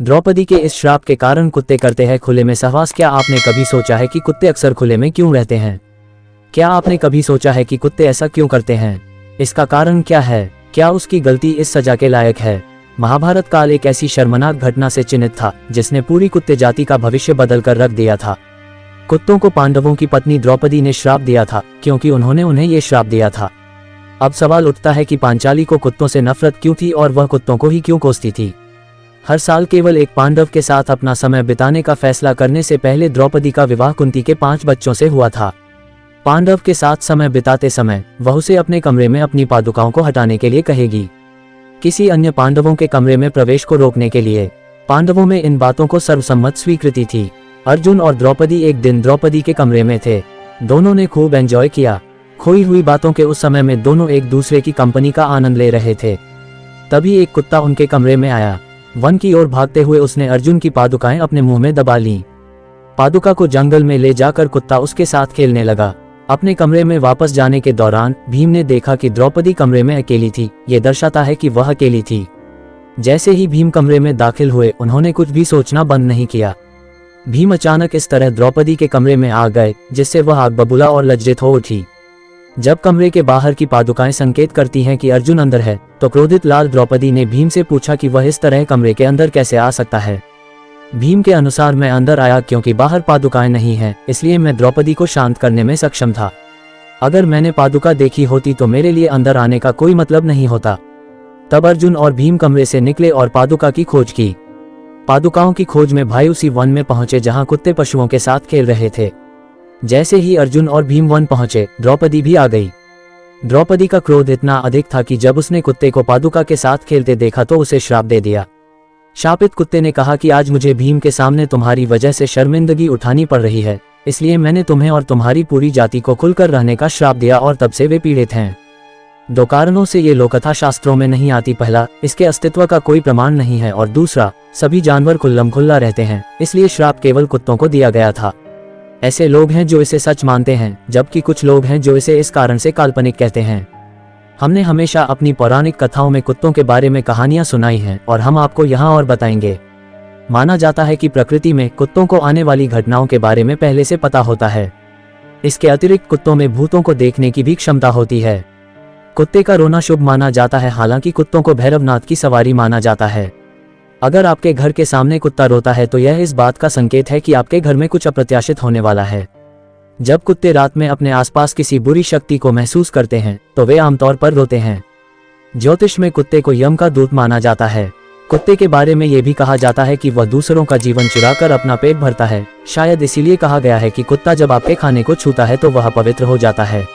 द्रौपदी के इस श्राप के कारण कुत्ते करते हैं खुले में सहवास। क्या आपने कभी सोचा है कि कुत्ते अक्सर खुले में क्यों रहते हैं? क्या आपने कभी सोचा है कि कुत्ते ऐसा क्यों करते हैं? इसका कारण क्या है? क्या उसकी गलती इस सजा के लायक है? महाभारत काल एक ऐसी शर्मनाक घटना से चिन्हित था जिसने पूरी कुत्ते जाति का भविष्य बदल कर रख दिया था। कुत्तों को पांडवों की पत्नी द्रौपदी ने श्राप दिया था क्योंकि उन्होंने उन्हें ये श्राप दिया था। अब सवाल उठता है कि पांचाली को कुत्तों से नफरत क्यों थी और वह कुत्तों को ही क्यों कोसती थी? हर साल केवल एक पांडव के साथ अपना समय बिताने का फैसला करने से पहले द्रौपदी का विवाह कुंती के 5 बच्चों से हुआ था। पांडव के साथ समय बिताते समय वह उसे अपने कमरे में अपनी पादुकाओं को हटाने के लिए कहेगी, किसी अन्य पांडवों के कमरे में प्रवेश को रोकने के लिए। पांडवों में इन बातों को सर्वसम्मत स्वीकृति थी। अर्जुन और द्रौपदी एक दिन द्रौपदी के कमरे में थे। दोनों ने खूब एंजॉय किया। खोई हुई बातों के उस समय में दोनों एक दूसरे की कंपनी का आनंद ले रहे थे। तभी एक कुत्ता उनके कमरे में आया। वन की ओर भागते हुए उसने अर्जुन की पादुकाएं अपने मुंह में दबा लीं। पादुका को जंगल में ले जाकर कुत्ता उसके साथ खेलने लगा। अपने कमरे में वापस जाने के दौरान भीम ने देखा कि द्रौपदी कमरे में अकेली थी। ये दर्शाता है कि वह अकेली थी। जैसे ही भीम कमरे में दाखिल हुए उन्होंने कुछ भी सोचना बंद नहीं किया। भीम अचानक इस तरह द्रौपदी के कमरे में आ गए जिससे वह आग बबूला और लज्जित हो उठी। जब कमरे के बाहर की पादुकाएं संकेत करती हैं कि अर्जुन अंदर है, तो क्रोधित लाल द्रौपदी ने भीम से पूछा कि वह इस तरह कमरे के अंदर कैसे आ सकता है। भीम के अनुसार मैं अंदर आया क्योंकि बाहर पादुकाएं नहीं हैं, इसलिए मैं द्रौपदी को शांत करने में सक्षम था। अगर मैंने पादुका देखी होती तो मेरे लिए अंदर आने का कोई मतलब नहीं होता। तब अर्जुन और भीम कमरे से निकले और पादुका की खोज की। पादुकाओं की खोज में भाई उसी वन में पहुंचे जहां कुत्ते पशुओं के साथ खेल रहे थे। जैसे ही अर्जुन और भीम वन पहुंचे, द्रौपदी भी आ गई। द्रौपदी का क्रोध इतना अधिक था कि जब उसने कुत्ते को पादुका के साथ खेलते देखा तो उसे श्राप दे दिया। शापित कुत्ते ने कहा कि आज मुझे भीम के सामने तुम्हारी वजह से शर्मिंदगी उठानी पड़ रही है, इसलिए मैंने तुम्हें और तुम्हारी पूरी जाति को खुलकर रहने का श्राप दिया और तब से वे पीड़ित हैं। 2 कारणों से ये लोककथा शास्त्रों में नहीं आती। पहला, इसके अस्तित्व का कोई प्रमाण नहीं है, और दूसरा, सभी जानवर खुल्लम खुल्ला रहते हैं, इसलिए श्राप केवल कुत्तों को दिया गया था। ऐसे लोग हैं जो इसे सच मानते हैं, जबकि कुछ लोग हैं जो इसे इस कारण से काल्पनिक कहते हैं। हमने हमेशा अपनी पौराणिक कथाओं में कुत्तों के बारे में कहानियां सुनाई हैं और हम आपको यहाँ और बताएंगे। माना जाता है कि प्रकृति में कुत्तों को आने वाली घटनाओं के बारे में पहले से पता होता है। इसके अतिरिक्त कुत्तों में भूतों को देखने की भी क्षमता होती है। कुत्ते का रोना शुभ माना जाता है, हालांकि कुत्तों को भैरवनाथ की सवारी माना जाता है। अगर आपके घर के सामने कुत्ता रोता है तो यह इस बात का संकेत है कि आपके घर में कुछ अप्रत्याशित होने वाला है। जब कुत्ते रात में अपने आसपास किसी बुरी शक्ति को महसूस करते हैं तो वे आमतौर पर रोते हैं। ज्योतिष में कुत्ते को यम का दूत माना जाता है। कुत्ते के बारे में यह भी कहा जाता है कि वह दूसरों का जीवन चुराकर अपना पेट भरता है। शायद इसीलिए कहा गया है कि कुत्ता जब आपके खाने को छूता है तो वह पवित्र हो जाता है।